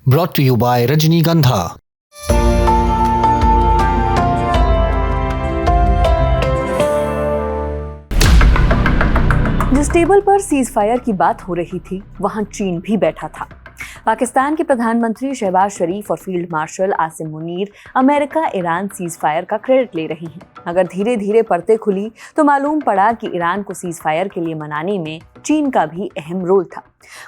brought to you by Rajnigandha। जिस table पर cease fire की बात हो रही थी वहां चीन भी बैठा था। पाकिस्तान के प्रधानमंत्री शहबाज शरीफ और field marshal Asim Munir America Iran cease fire का क्रेडिट ले रही हैं। अगर धीरे धीरे परतें खुली तो मालूम पड़ा कि ईरान को सीज फायर के लिए मनाने में चीन का भी अहम रोल था।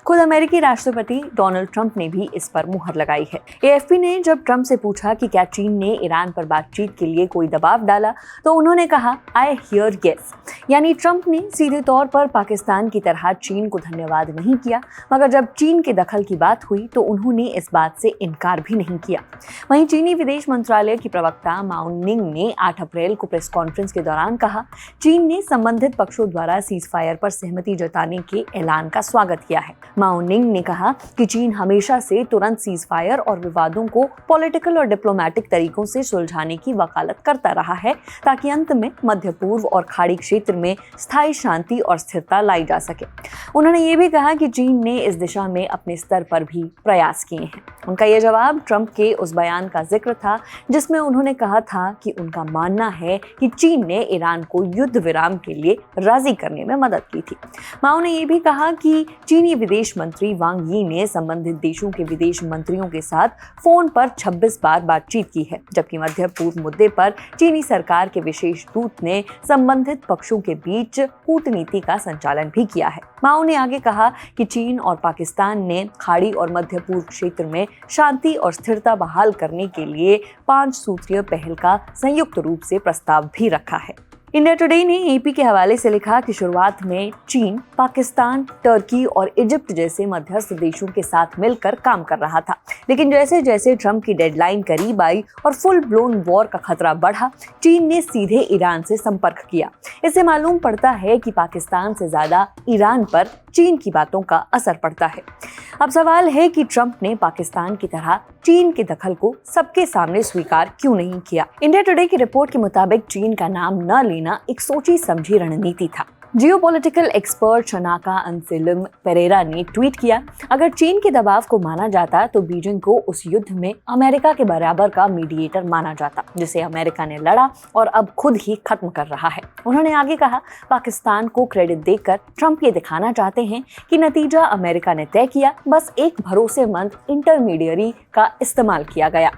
खुद अमेरिकी राष्ट्रपति डोनाल्ड ट्रंप ने भी इस पर मुहर लगाई है। एएफपी ने जब ट्रंप से पूछा कि क्या चीन ने ईरान पर बातचीत के लिए कोई दबाव डाला तो उन्होंने कहा आई हियर येस, यानी ट्रंप ने सीधे तौर पर पाकिस्तान की तरह चीन को धन्यवाद नहीं किया, मगर जब चीन के दखल की बात हुई तो उन्होंने इस बात से इनकार भी नहीं किया। वहीं चीनी विदेश मंत्रालय की प्रवक्ता माओ निंग ने 8 अप्रैल को प्रेस कॉन्फ्रेंस के दौरान कहा, चीन ने संबंधित पक्षों द्वारा सीज फायर पर सहमति जताने के ऐलान का स्वागत किया है। माओ निंग ने कहा कि चीन हमेशा से तुरंत सीज फायर और विवादों को पॉलिटिकल और डिप्लोमेटिक तरीकों से सुलझाने की वकालत करता रहा है ताकि अंत में मध्य पूर्व और खाड़ी क्षेत्र में स्थायी शांति और स्थिरता लाई जा सके। उन्होंने ये भी कहा कि चीन ने इस दिशा में अपने स्तर पर भी प्रयास किए हैं। उनका यह जवाब ट्रंप के उस बयान का जिक्र था जिसमें उन्होंने कहा था कि उनका मानना है कि चीन ने ईरान को युद्ध विराम के लिए राजी करने में मदद की थी। माओ ने यह भी कहा कि चीनी विदेश मंत्री वांग यी ने संबंधित देशों के विदेश मंत्रियों के साथ फोन पर 26 बार बातचीत की है, जबकि मध्य पूर्व मुद्दे पर चीनी सरकार के विशेष दूत ने संबंधित पक्षों के बीच कूटनीति का संचालन भी किया है। माओ ने आगे कहा कि चीन और पाकिस्तान ने खाड़ी और मध्य पूर्व क्षेत्र में शांति और स्थिरता बहाल करने के लिए 5 सूत्रीय पहल का संयुक्त रूप से प्रस्ताव भी रखा है। इंडिया टुडे ने एपी के हवाले से लिखा कि शुरुआत में चीन, पाकिस्तान, टर्की और इजिप्ट जैसे मध्यस्थ देशों के साथ मिलकर काम कर रहा था, लेकिन जैसे जैसे ट्रंप की डेडलाइन करीब आई और फुल ब्लोन वॉर का खतरा बढ़ा, चीन ने सीधे ईरान से संपर्क किया। इससे मालूम पड़ता है कि पाकिस्तान से ज्यादा ईरान पर चीन की बातों का असर पड़ता है। अब सवाल है कि ट्रंप ने पाकिस्तान की तरह चीन के दखल को सबके सामने स्वीकार क्यों नहीं किया। इंडिया टुडे की रिपोर्ट के मुताबिक चीन का नाम न लेना एक सोची समझी रणनीति था। जियोपॉलिटिकल एक्सपर्ट शनाका अंसेलम पेरेरा ने ट्वीट किया, अगर चीन के दबाव को माना जाता तो बीजिंग को उस युद्ध में अमेरिका के बराबर का मीडिएटर माना जाता, जिसे अमेरिका ने लड़ा और अब खुद ही खत्म कर रहा है। उन्होंने आगे कहा, पाकिस्तान को क्रेडिट देकर ट्रंप ये दिखाना चाहते हैं कि नतीजा अमेरिका ने तय किया, बस एक भरोसेमंद इंटरमीडियरी का इस्तेमाल किया गया।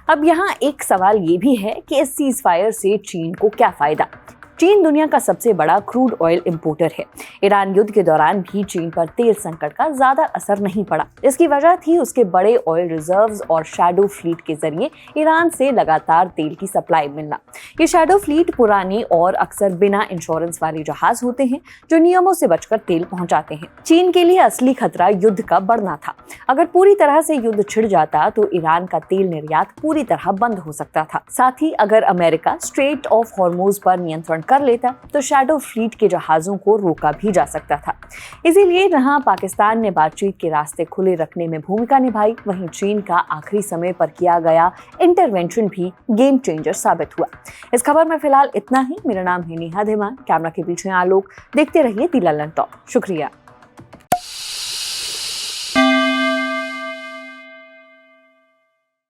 अब यहाँ एक सवाल ये भी है कि इस सीज फायर से चीन को क्या फायदा। चीन दुनिया का सबसे बड़ा क्रूड ऑयल इंपोर्टर है। ईरान युद्ध के दौरान भी चीन पर तेल संकट का ज्यादा असर नहीं पड़ा। इसकी वजह थी उसके बड़े ऑयल रिजर्व्स और शैडो फ्लीट के जरिए ईरान से लगातार तेल की सप्लाई मिलना। ये शैडो फ्लीट पुराने और अक्सर बिना इंश्योरेंस वाले जहाज होते हैं जो नियमों से बचकर तेल पहुंचाते हैं। चीन के लिए असली खतरा युद्ध का बढ़ना था। अगर पूरी तरह से युद्ध छिड़ जाता तो ईरान का तेल निर्यात पूरी तरह बंद हो सकता था। साथ ही अगर अमेरिका स्ट्रेट ऑफ हॉर्मुज पर नियंत्रण कर लेता तो शैडो फ्लीट के जहाजों को रोका भी जा सकता था। इसीलिए जहां पाकिस्तान ने बातचीत के रास्ते खुले रखने में भूमिका निभाई, वहीं चीन का आखिरी समय पर किया गया इंटरवेंशन भी गेम चेंजर साबित हुआ। इस खबर में फिलहाल इतना ही। मेरा नाम है नेहा धीमान, कैमरा के पीछे आलोक। देखते रहिए दी ललन टॉप। शुक्रिया।